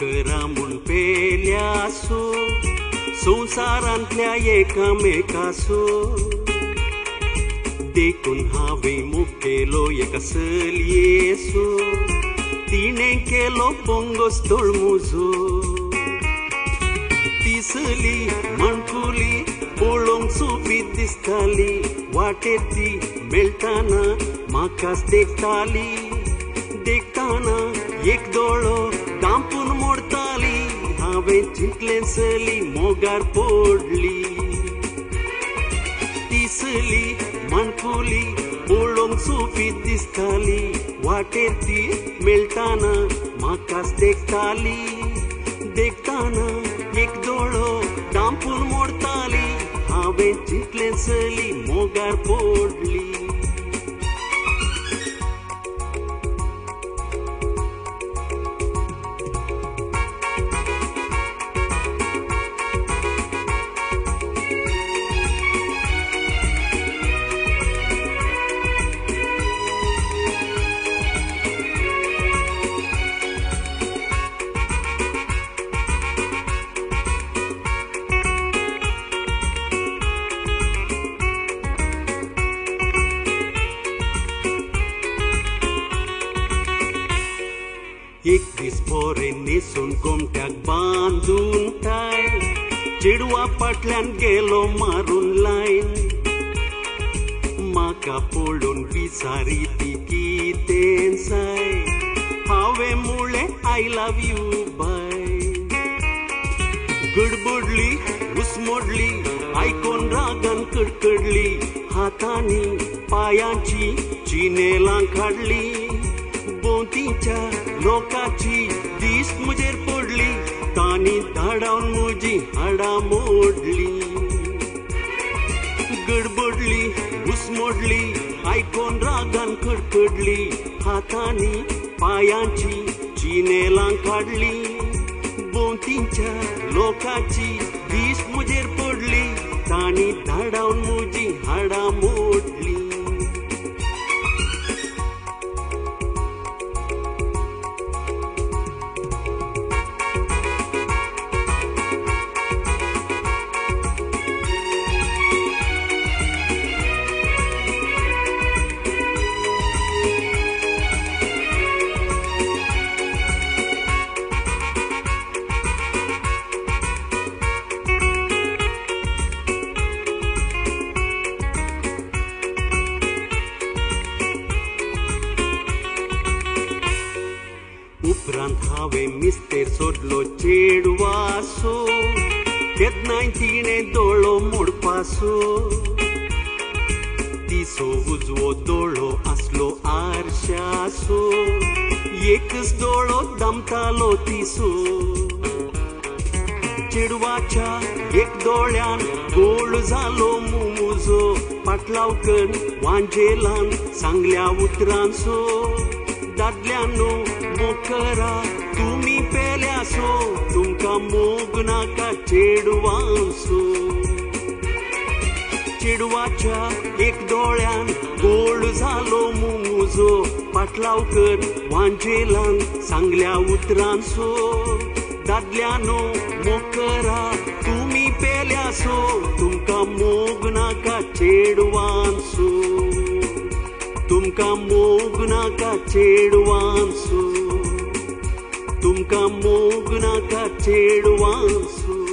मोकरा म्हूण पेल्यासो संवसारांतल्या एकामेकासो देखून हांवें मोग केलो एका चलयेसो तिणें केलो बोंगोस तळमुजो ती चली माणकुली पळोवंक सोबीत दिसताली वाटेर ती मेळटाना म्हाकाच देखताना एक दोळो दांपून मोडताली हांवें चिंतलें चली मोगार पडली ती चली माणकुली पळोवंक सोबीत दिसताली वाटेर ती मेळटाना म्हाकाच देखताना एक दोळो दांपून मोडताली हांवें चिंतलें चली मोगार पडली एक दीस पोरें न्हेसून गोमट्याक बांदून टाय चेडवा फाटल्यान गेलो मारून लायन म्हाका पळोवन विचारी ती कितें जाय हांवें म्हणलें आय लव यू बाय गडबडली घुसमडली आयकोन रागान कडकडली हातांनी पायांची चिनेलां काडली बोंतीच्या लोकांची दीस मुजेर पडली तांणी धाडावन म्हजी हाडां मोडली गडबडली घुसमडली आयकोन रागान कडकडली हातांनी पायांची चिनेलां काडली बोंतीच्या लोकांची दीस मुजेर पडली तांणी धाडावन म्हजी हाडां मोडली उपरांत हांवें मिस्तेर सोदलो चेडवासो केन्नाय तिणें दोळो मोडपासो तिसो उजवो दोळो आसलो आरशासो एकच दोळो दामतालो तिसो चेडवाच्या एक दोळ्यान गोळ जालो मुमुजो पाटलावकन वांजेलान सांगल्या उतरांसो दादल्यांनो मोकरा तुमी पेल्यासो तुमकां मोग नाका चेडवांसो चेडवाच्या एक दोळ्यान गोळ जालो मुमुजो पाटलावकर वांजेलान सांगल्या उतरांसो दादल्यांनो मोकरा तुमी पेल्यासो तुमकां मोग नाका चेडवांसो तुमकां मोग नाका चेडवांसो तुमकां मोग नाका चेडवांसो